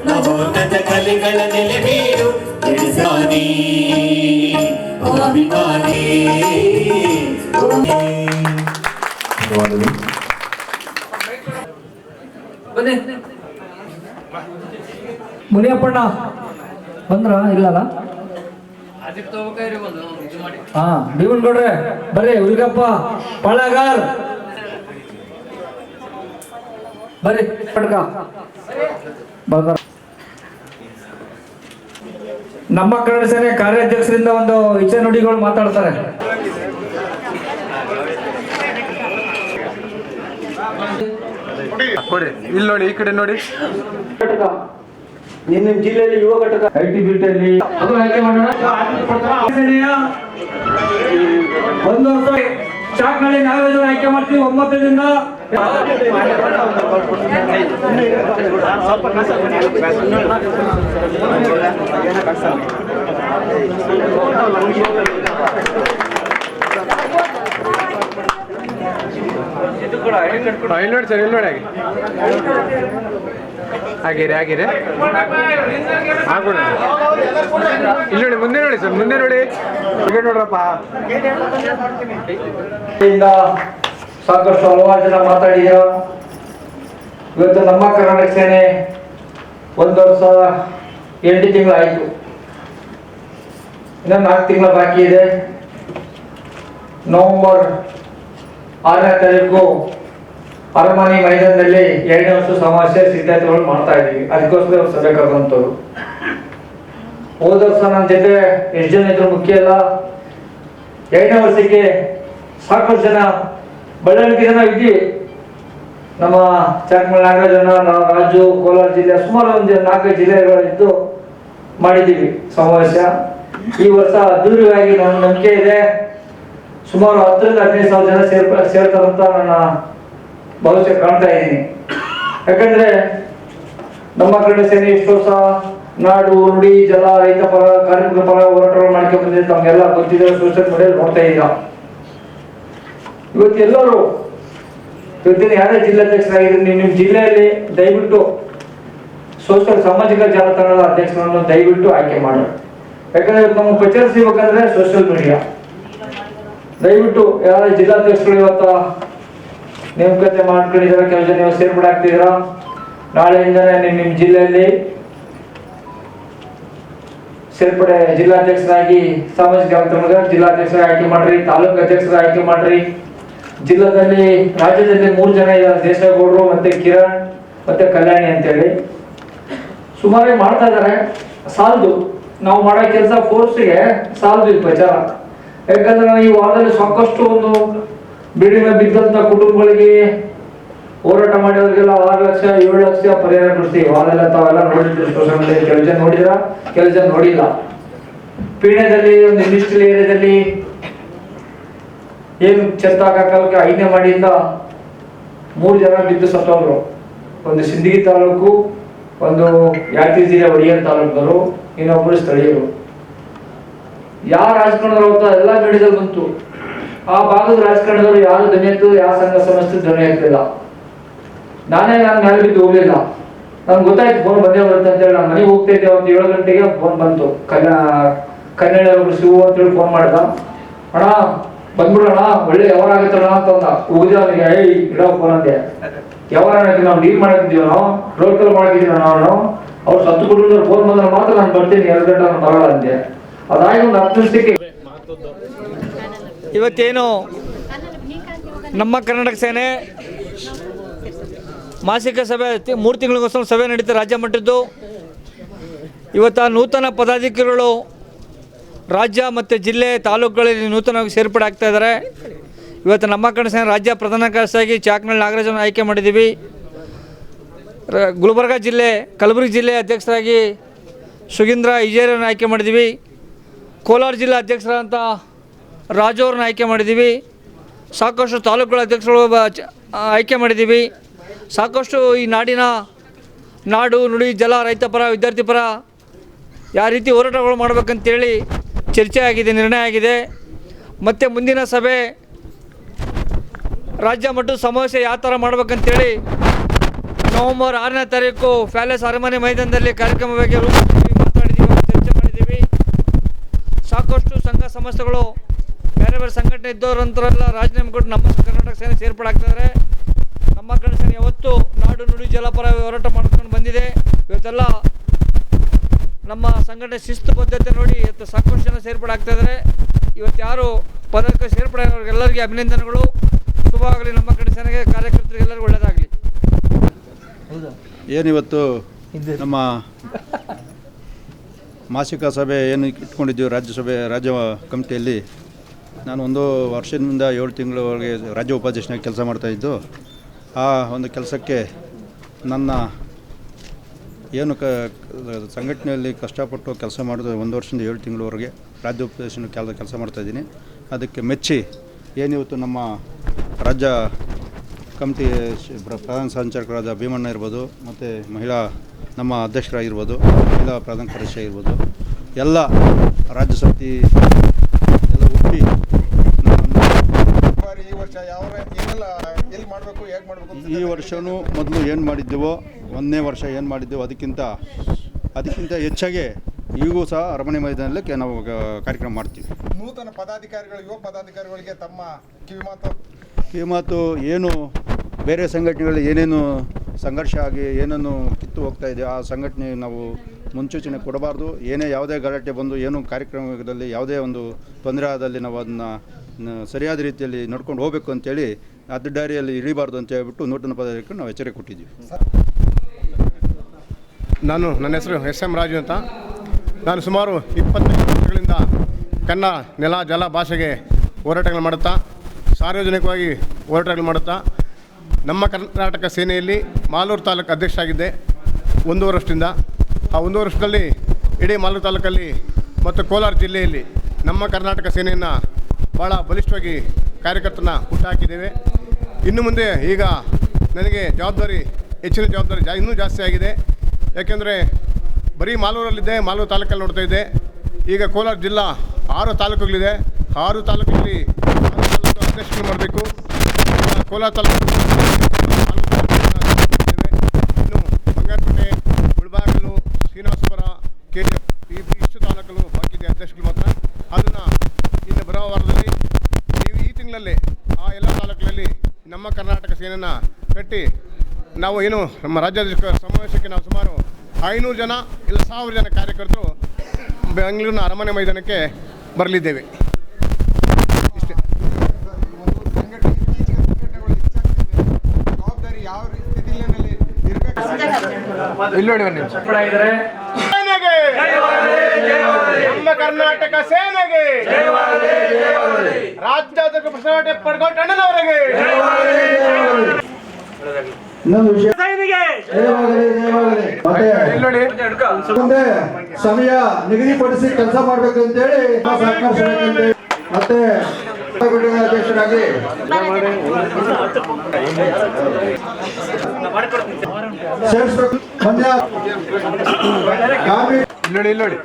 ಮಹೋನ್ನತ ಕಲೆಗಳ ನೆಲೆಬೀಡು ತಿಳಿಸಾನಿ ಅಭಿಮಾನಿ. ಮುನಿಯಪ್ಪಣ್ಣ ಬಂದ್ರ ಇಲ್ಲಲ್ಲ? ಹಾ ಭೀಮನ್ ಗೌಡ್ರೆ ಬರ್ರಿ. ಹುಲಿಗಪ್ಪ ಪಳಗಾರ್ ಬರ್ರಿ. ಪಟ್ಕ ಬಂದ್ರ. ನಮ್ಮ ಕನ್ನಡ ಸೇನೆ ಕಾರ್ಯಾಧ್ಯಕ್ಷರಿಂದ ಒಂದು ಇಚ್ಛೆ ನುಡಿಗಳು ಮಾತಾಡ್ತಾರೆ. ಕೊಡಿ, ಇಲ್ಲಿ ನೋಡಿ, ಈ ಕಡೆ ನೋಡಿ. ನಿಮ್ಮ ಜಿಲ್ಲೆಯಲ್ಲಿ ಯುವ ಘಟಕ ಐಟಿ ಬಿಟಿಯಲ್ಲಿ ಅದು ಆಯ್ಕೆ ಮಾಡೋಣ. ಒಂದು ವರ್ಷ ಚಾಕ್ನಳ್ಳಿ ನಾಗರಾಜ್ ಆಯ್ಕೆ ಮಾಡ್ತೀವಿ 9ರಿಂದ. ಇಲ್ಲಿ ನೋಡಿ ಸರ್, ಇಲ್ಲಿ ನೋಡಿ ಆಗಿರಿ ಆಗೋಣ. ಇಲ್ಲಿ ನೋಡಿ, ಮುಂದೆ ನೋಡಿ ಸರ್, ಮುಂದೆ ನೋಡಿ. ನೋಡ್ರಪ್ಪ, ಸಾಕಷ್ಟು ಹಲವಾರು ಜನ ಮಾತಾಡಿದ್ರು. ಇವತ್ತು ನಮ್ಮ ಕರ್ನಾಟಕ ಸೇನೆ 1 ವರ್ಷ 8 ತಿಂಗಳು ಆಯ್ತು. ಇನ್ನು 4 ತಿಂಗಳ ಬಾಕಿ ಇದೆ. ನವೆಂಬರ್ 6ನೇ ತಾರೀಕು ಅರಮನೆ ಮೈದಾನದಲ್ಲಿ 2ನೇ ವರ್ಷ ಸಮಾವೇಶ ಸಿದ್ಧತೆಗಳು ಮಾಡ್ತಾ ಇದ್ದೀವಿ. ಅದಕ್ಕೋಸ್ಕರ ಸಭೆ ಕರೆದಂಥವ್ರು. ಹೋದ ವರ್ಷ ನನ್ನ ಜೊತೆ ಎಷ್ಟು ಜನ ಇದ್ರು ಮುಖ್ಯ ಅಲ್ಲ. 2ನೇ ವರ್ಷಕ್ಕೆ ಸಾಕಷ್ಟು ಜನ ಬಳ್ಳಾರಿ ಜನ ಇದ್ದೀವಿ. ನಮ್ಮ ಚಾಕ್ಮಲ್ ನಾಗರಾಜನ, ರಾಜು, ಕೋಲಾರ ಜಿಲ್ಲೆ, ಸುಮಾರು ಒಂದು 4 ಜಿಲ್ಲೆಗಳಿದ್ದು ಮಾಡಿದ್ದೀವಿ ಸಮಾವೇಶ. ಈ ವರ್ಷ ಅದ್ದೂರಿಯಾಗಿ ನನ್ನ ನಂಬಿಕೆ ಇದೆ. ಸುಮಾರು 10ರಿಂದ 15 ಸಾವಿರ ಜನ ಸೇರ್ತಾರಂತ ನನ್ನ ಭವಿಷ್ಯ ಕಾಣ್ತಾ ಇದ್ದೀನಿ. ಯಾಕಂದ್ರೆ ನಮ್ಮ ಕನ್ನಡ ಸೇನೆ ಇಷ್ಟು ವರ್ಷ ನಾಡು, ನುಡಿ, ಜಲ, ರೈತ ಪರ, ಕಾರ್ಮಿಕ ಪರ ಹೋರಾಟಗಳು ಮಾಡ್ಕೊಂಡು ಬಂದಿದೆ. ತಮಗೆಲ್ಲ ಗೊತ್ತಿದೆ, ಸೋಷಿಯಲ್ ಮೀಡಿಯಾದಲ್ಲಿ ನೋಡ್ತಾ ಇದ್ದೀರಾ. ಇವತ್ತೆಲ್ಲರೂ ಇವತ್ತಿನ ಯಾರೇ ಜಿಲ್ಲಾಧ್ಯಕ್ಷರಾಗಿದ್ರೆ ನಿಮ್ಮ ಜಿಲ್ಲೆಯಲ್ಲಿ ದಯವಿಟ್ಟು ಸೋಷಿಯಲ್ ಸಾಮಾಜಿಕ ಜಾಲತಾಣದ ಅಧ್ಯಕ್ಷರನ್ನು ದಯವಿಟ್ಟು ಆಯ್ಕೆ ಮಾಡಿ. ಯಾಕಂದ್ರೆ ನಮ್ಮ ಪ್ರಚಾರಿಸಬೇಕಂದ್ರೆ ಸೋಷಿಯಲ್ ಮೀಡಿಯಾ. ದಯವಿಟ್ಟು ಯಾರ ಜಿಲ್ಲಾಧ್ಯಕ್ಷರು ಇವತ್ತು ನೇಮಕಾತಿ ಮಾಡ್ಕೊಂಡಿದ್ದೀರಾ, ಕೆಲವು ಜನ ಸೇರ್ಪಡೆ ಆಗ್ತಿದ್ದೀರಾ. ನಾಳೆಯಿಂದನೇ ನಿಮ್ಮ ಜಿಲ್ಲೆಯಲ್ಲಿ ಸೇರ್ಪಡೆ ಜಿಲ್ಲಾಧ್ಯಕ್ಷರಾಗಿ ಸಾಮಾಜಿಕ ಜಾಲತಾಣದ ಜಿಲ್ಲಾಧ್ಯಕ್ಷರಾಗಿ ಆಯ್ಕೆ ಮಾಡ್ರಿ, ತಾಲೂಕು ಅಧ್ಯಕ್ಷರ ಆಯ್ಕೆ ಮಾಡ್ರಿ. ಜಿಲ್ಲಾದಲ್ಲಿ ರಾಜ್ಯದಲ್ಲಿ 3 ಜನ ಇದ್ದಾರೆ, ದೇಶಗೌಡರು ಮತ್ತೆ ಕಿರಣ್ ಮತ್ತೆ ಕಲ್ಯಾಣಿ ಅಂತೇಳಿ. ಸುಮಾರು ಮಾಡ್ತಾ ಇದ್ದಾರೆ. ಸಾಲದು ನಾವು ಮಾಡೋ ಕೆಲಸ ಫೋರ್ಸ್ಗೆ ಸಾಲದು ಈ ಪ್ರಚಾರ. ಯಾಕಂದ್ರೆ ನಾವು ಈ ವಾರದಲ್ಲಿ ಸಾಕಷ್ಟು ಒಂದು ಬಿಡಿನ ಬಿದ್ದಂತ ಕುಟುಂಬಗಳಿಗೆ ಹೋರಾಟ ಮಾಡಿದವರಿಗೆಲ್ಲ 6 ಲಕ್ಷ 7 ಲಕ್ಷ ಪರಿಹಾರ ಕೊಡ್ತೀವಿ. ವಾರದಲ್ಲ ತಾವೆಲ್ಲ ನೋಡಿದ್ರು ಸೋಷಿಯಲ್ ಮೀಡಿಯಾ. ಕೆಲವು ಜನ ನೋಡಿದ್ರ, ಕೆಲವು ಜನ ನೋಡಿಲ್ಲ. ಪೀಣ್ಯದಲ್ಲಿ ಒಂದು ಇಂಡಸ್ಟ್ರಿಯಲ್ ಏರಿಯಾದಲ್ಲಿ ಏನು ಛತ್ತ ಹಾಕಕ್ಕೆ 5ನೇ ಮಾಡಿಯಿಂದ 3 ಜನ ಬಿದ್ದು ಸತ್ತೋದ್ರು. ಒಂದು ಸಿಂದಗಿ ತಾಲೂಕು, ಒಂದು ಯಾದಗಿರಿ ಜಿಲ್ಲೆ ಒಡಿಯರ್ ತಾಲೂಕರು, ಇನ್ನೊಬ್ಬರು ಸ್ಥಳೀಯರು. ಯಾವ ರಾಜಕಾರಣದವರು ಎಲ್ಲ ಮೀಡಿಯಾದಲ್ಲಿ ಬಂತು. ಆ ಭಾಗದ ರಾಜಕಾರಣದವರು ಯಾರು ಧ್ವನಿ ಎತ್ತು, ಯಾವ ಸಂಘ ಸಂಸ್ಥೆ ಧ್ವನಿ ಎತ್ತಿಲ್ಲ. ನಾನು ಮೇಲೆ ಬಿದ್ದು ಹೋಗ್ಲಿಲ್ಲ. ನನ್ಗೆ ಗೊತ್ತಾಯ್ತು ಫೋನ್ ಬಂದೇ ಬರುತ್ತೆ ಅಂತೇಳಿ. ನಾನು ಮನೆಗೆ ಹೋಗ್ತಾ ಇದ್ದೆ. ಒಂದು 7 ಗಂಟೆಗೆ ಫೋನ್ ಬಂತು. ಕನ್ನಡ ಶಿವು ಅಂತೇಳಿ ಫೋನ್ ಮಾಡ್ದ. ಅಣ್ಣ ಬಂದ್ಬಿಡೋಣ, ಒಳ್ಳೆ ವ್ಯವಹಾರ ಆಗತ್ತಣ್ಣ ಅಂತಂದ. ಹೋಗಿದ್ದೆ ಅವನಿಗೆ, ಇಡೋ ಫೋನ್ ಅಂದೆ. ವ್ಯವಹಾರ ನಾವು ಡೀಲ್ ಮಾಡಿದ್ದೀವಿ, ನಾವು ರೋಡ್ ಕಾಲ್ ಮಾಡಿದ್ದೀವಿ ನಾನು. ಅವ್ರು ಸತ್ತು ಕುಟುಂಬದವ್ರು ಫೋನ್ ಬಂದ್ರೆ ಮಾತ್ರ ನಾನು ಬರ್ತೀನಿ, 2 ಗಂಟೆ ನಾನು ಬರಲ್ಲ ಅಂದೆ. ಅದಾಗಿ ಒಂದು 10 ನಿಮಿಷಕ್ಕೆ ಇವತ್ತೇನು ನಮ್ಮ ಕರ್ನಾಟಕ ಸೇನೆ ಮಾಸಿಕ ಸಭೆ 3 ತಿಂಗಳಿಗೋಸ್ಕರ ಸಭೆ ನಡೀತಾ ರಾಜ್ಯ ಮಟ್ಟದ್ದು. ಇವತ್ತು ನೂತನ ಪದಾಧಿಕಾರಿಗಳು ರಾಜ್ಯ ಮತ್ತು ಜಿಲ್ಲೆ ತಾಲೂಕುಗಳಲ್ಲಿ ನೂತನವಾಗಿ ಸೇರ್ಪಡೆ ಆಗ್ತಾ ಇದ್ದಾರೆ. ಇವತ್ತು ನಮ್ಮ ಕನ್ನಡ ಸೇನೆ ರಾಜ್ಯ ಪ್ರಧಾನ ಕಾರ್ಯದರ್ಶಿಯಾಗಿ ಚಾಕ್ನಳ್ಳಿ ನಾಗರಾಜನ್ನು ಆಯ್ಕೆ ಮಾಡಿದ್ದೀವಿ. ಗುಲ್ಬರ್ಗ ಜಿಲ್ಲೆ, ಕಲಬುರಗಿ ಜಿಲ್ಲೆ ಅಧ್ಯಕ್ಷರಾಗಿ ಸುಗೀಂದ್ರ ಇಜೇರನ್ನು ಆಯ್ಕೆ ಮಾಡಿದ್ದೀವಿ. ಕೋಲಾರ ಜಿಲ್ಲಾ ಅಧ್ಯಕ್ಷರಾದಂಥ ರಾಜು ಅವ್ರನ್ನ ಆಯ್ಕೆ ಮಾಡಿದ್ದೀವಿ. ಸಾಕಷ್ಟು ತಾಲೂಕುಗಳ ಅಧ್ಯಕ್ಷರು ಆಯ್ಕೆ ಮಾಡಿದ್ದೀವಿ. ಸಾಕಷ್ಟು ಈ ನಾಡಿನ ನಾಡು, ನುಡಿ, ಜಲ, ರೈತ ಪರ, ವಿದ್ಯಾರ್ಥಿ ಪರ ಯಾವ ರೀತಿ ಹೋರಾಟಗಳು ಮಾಡಬೇಕಂತೇಳಿ ಚರ್ಚೆ ಆಗಿದೆ, ನಿರ್ಣಯ ಆಗಿದೆ. ಮತ್ತು ಮುಂದಿನ ಸಭೆ ರಾಜ್ಯ ಮಟ್ಟದ ಸಮಾವೇಶ ಯಾವ ಥರ ಮಾಡ್ಬೇಕಂತೇಳಿ ನವೆಂಬರ್ 6ನೇ ತಾರೀಕು ಪ್ಯಾಲೇಸ್ ಅರಮನೆ ಮೈದಾನದಲ್ಲಿ ಕಾರ್ಯಕ್ರಮ ಬಗ್ಗೆ ರೂಪಿಸಿ ಮಾತಾಡಿದ್ದೀವಿ, ಚರ್ಚೆ ಮಾಡಿದ್ದೀವಿ. ಸಾಕಷ್ಟು ಸಂಘ ಸಂಸ್ಥೆಗಳು ಬೇರೆ ಬೇರೆ ಸಂಘಟನೆ ಇದ್ದವರಂತರೆಲ್ಲ ರಾಜೀನಾಮೆ ಕೊಟ್ಟು ನಮ್ಮ ಕರ್ನಾಟಕ ಸೇನೆ ಸೇರ್ಪಡೆ ಆಗ್ತಿದ್ದಾರೆ. ನಮ್ಮ ಕನ್ನಡ ಸೇನೆ ಯಾವತ್ತು ನಾಡು ನುಡಿ ಜಲಪರ ಹೋರಾಟ ಮಾಡ್ಕೊಂಡು ಬಂದಿದೆ. ಇವತ್ತೆಲ್ಲ ನಮ್ಮ ಸಂಘಟನೆ ಶಿಸ್ತು ಬದ್ಧತೆ ನೋಡಿ ಇವತ್ತು ಸಾಕಷ್ಟು ಜನ ಸೇರ್ಪಡೆ ಆಗ್ತಾಯಿದ್ದಾರೆ. ಇವತ್ತು ಯಾರು ಪದಕ್ಕೆ ಸೇರ್ಪಡೆ ಆಗೋರಿಗೆಲ್ಲರಿಗೆ ಅಭಿನಂದನೆಗಳು, ಶುಭವಾಗಲಿ. ನಮ್ಮ ಕನ್ನಡ ಸೇನೆಗೆ ಕಾರ್ಯಕರ್ತರಿಗೆಲ್ಲರಿಗೂ ಒಳ್ಳೆಯದಾಗಲಿ. ಏನಿವತ್ತು ನಮ್ಮ ಮಾಸಿಕ ಸಭೆ ಏನು ಇಟ್ಕೊಂಡಿದ್ದೀವಿ ರಾಜ್ಯ ಕಮಿಟಿಯಲ್ಲಿ, ನಾನು 1 ವರ್ಷದಿಂದ 7 ತಿಂಗಳವರೆಗೆ ರಾಜ್ಯ ಉಪಾಧ್ಯಕ್ಷನಾಗಿ ಕೆಲಸ ಮಾಡ್ತಾಯಿದ್ದು. ಆ ಒಂದು ಕೆಲಸಕ್ಕೆ ನನ್ನ ಏನು ಸಂಘಟನೆಯಲ್ಲಿ ಕಷ್ಟಪಟ್ಟು ಕೆಲಸ ಮಾಡೋದು 1 ವರ್ಷದಿಂದ 7 ತಿಂಗಳವರೆಗೆ ರಾಜ್ಯ ಉಪಾಧ್ಯಕ್ಷನ ಕೆಲಸ ಮಾಡ್ತಾಯಿದ್ದೀನಿ. ಅದಕ್ಕೆ ಮೆಚ್ಚಿ ಏನಿವತ್ತು ನಮ್ಮ ರಾಜ್ಯ ಕಮಿಟಿ ಪ್ರಧಾನ ಸಂಚಾಲಕರಾದ ಭೀಮಣ್ಣ ಇರ್ಬೋದು, ಮತ್ತು ಮಹಿಳಾ ನಮ್ಮ ಅಧ್ಯಕ್ಷರಾಗಿರ್ಬೋದು, ಮಹಿಳಾ ಪ್ರಧಾನ ಕಾರ್ಯದರ್ಶಿ ಆಗಿರ್ಬೋದು, ಎಲ್ಲ ರಾಜ್ಯ ಸಮಿತಿ ಎಲ್ಲ ಒಪ್ಪಿ ಈ ವರ್ಷವೂ ಮೊದಲು ಏನು ಮಾಡಿದ್ದೆವೋ 1ನೇ ವರ್ಷ ಏನು ಮಾಡಿದ್ದೆವೋ ಅದಕ್ಕಿಂತ ಹೆಚ್ಚಾಗಿ ಈಗೂ ಸಹ ಅರಮನೆ ಮೈದಾನದಲ್ಲಿ ನಾವು ಕಾರ್ಯಕ್ರಮ ಮಾಡ್ತೀವಿ. ನೂತನ ಯುವ ಪದಾಧಿಕಾರಿಗಳಿಗೆ ತಮ್ಮ ಕಿವಿಮಾತು ಏನು ಬೇರೆ ಸಂಘಟನೆಗಳಲ್ಲಿ ಏನೇನು ಸಂಘರ್ಷ ಆಗಿ ಏನನ್ನು ಕಿತ್ತು ಹೋಗ್ತಾ ಇದೆ, ಆ ಸಂಘಟನೆ ನಾವು ಮುನ್ಸೂಚನೆ ಕೊಡಬಾರ್ದು. ಯಾವುದೇ ಗಲಾಟೆ ಬಂದು ಏನು ಕಾರ್ಯಕ್ರಮದಲ್ಲಿ ಯಾವುದೇ ಒಂದು ತೊಂದರೆ ಆದಲ್ಲಿ ನಾವು ಅದನ್ನು ಸರಿಯಾದ ರೀತಿಯಲ್ಲಿ ನಡ್ಕೊಂಡು ಹೋಗಬೇಕು ಅಂತೇಳಿ ಅಡ್ಡದಾರಿಯಲ್ಲಿ ಇಳಿಬಾರ್ದು ಅಂತ ಹೇಳ್ಬಿಟ್ಟು ನೂತನ ಪದಾಧಿಕಾರಿಗೆ ನಾವು ಎಚ್ಚರಿಕೆ ಕೊಟ್ಟಿದ್ದೀವಿ. ನನ್ನ ಹೆಸರು SM ರಾಜು ಅಂತ. ನಾನು ಸುಮಾರು 25 ವರ್ಷಗಳಿಂದ ಕನ್ನಡ ನೆಲ ಜಲ ಭಾಷೆಗೆ ಹೋರಾಟಗಳು ಮಾಡುತ್ತಾ, ಸಾರ್ವಜನಿಕವಾಗಿ ಹೋರಾಟಗಳು ಮಾಡುತ್ತಾ ನಮ್ಮ ಕರ್ನಾಟಕ ಸೇನೆಯಲ್ಲಿ ಮಾಲೂರು ತಾಲೂಕು ಅಧ್ಯಕ್ಷ ಆಗಿದ್ದೆ 1 ವರ್ಷದಿಂದ. ಆ 1 ವರ್ಷದಲ್ಲಿ ಇಡೀ ಮಾಲೂರು ತಾಲೂಕಲ್ಲಿ ಮತ್ತು ಕೋಲಾರ ಜಿಲ್ಲೆಯಲ್ಲಿ ನಮ್ಮ ಕರ್ನಾಟಕ ಸೇನೆಯನ್ನು ಭಾಳ ಬಲಿಷ್ಠವಾಗಿ ಕಾರ್ಯಕರ್ತನ ಹುಟ್ಟುಹಾಕಿದ್ದೇವೆ. ಇನ್ನು ಮುಂದೆ ಈಗ ನನಗೆ ಹೆಚ್ಚಿನ ಜವಾಬ್ದಾರಿ ಇನ್ನೂ ಜಾಸ್ತಿ ಆಗಿದೆ. ಯಾಕೆಂದರೆ ಬರೀ ಮಾಲೂರಲ್ಲಿದ್ದೆ, ಮಾಲೂರು ತಾಲೂಕಲ್ಲಿ ನೋಡ್ತಾ ಇದ್ದೆ. ಈಗ ಕೋಲಾರ ಜಿಲ್ಲಾ 6 ತಾಲೂಕುಗಳಿದೆ. 6 ತಾಲೂಕಲ್ಲಿ 6 ತಾಲೂಕು ಅಧ್ಯಕ್ಷರು ಮಾಡಬೇಕು. ಕೋಲಾರ ತಾಲೂಕು ಇನ್ನು ಬಂಗಾರಪೇಟೆ, ಮುಳಬಾಗಿಲು, ಶ್ರೀನಿವಾಸಪುರ, KGF ಇಷ್ಟು ತಾಲೂಕುಗಳು ಬಾಕಿ ಇದೆ ಅಧ್ಯಕ್ಷರು ಮಾತ್ರ. ಅದನ್ನು ಇನ್ನು ಬರೋ ವಾರದಲ್ಲಿ ಈ ತಿಂಗಳಲ್ಲಿ ಆ ಎಲ್ಲ ತಾಲೂಕುಗಳಲ್ಲಿ ನಮ್ಮ ಕರ್ನಾಟಕ ಸೇನೆಯನ್ನು ಕಟ್ಟಿ ನಾವು ಏನು ನಮ್ಮ ರಾಜ್ಯಾಧ್ಯಕ್ಷ ಸಮಾವೇಶಕ್ಕೆ ನಾವು ಸುಮಾರು 500 ಜನ ಇಲ್ಲ 1000 ಜನ ಕಾರ್ಯಕರ್ತರು ಬೆಂಗಳೂರಿನ ಅರಮನೆ ಮೈದಾನಕ್ಕೆ ಬರಲಿದ್ದೇವೆ. ಇಷ್ಟೇ. ಜವಾಬ್ದಾರಿ ಯಾವ ರೀತಿಯಲ್ಲಿ ಇಲ್ಲಿ ನೋಡಿ ಬನ್ನಿ. ನಮ್ಮ ಕರ್ನಾಟಕ ಸೇನೆಗೆ ರಾಜ್ಯಾಧ್ಯಕ್ಷ ಪ್ರಶ್ನೆ ಪಡ್ಕೊಂಡು ಅಣ್ಣನವರಿಗೆ ಮುಂದೆ ಸಮಯ ನಿಗದಿಪಡಿಸಿ ಕೆಲಸ ಮಾಡಬೇಕು ಅಂತೇಳಿ ಮತ್ತೆ ಅಧ್ಯಕ್ಷರಾಗಿ ಸೇರಿಸಬೇಕು. ಇಲ್ಲಿ ನೋಡಿ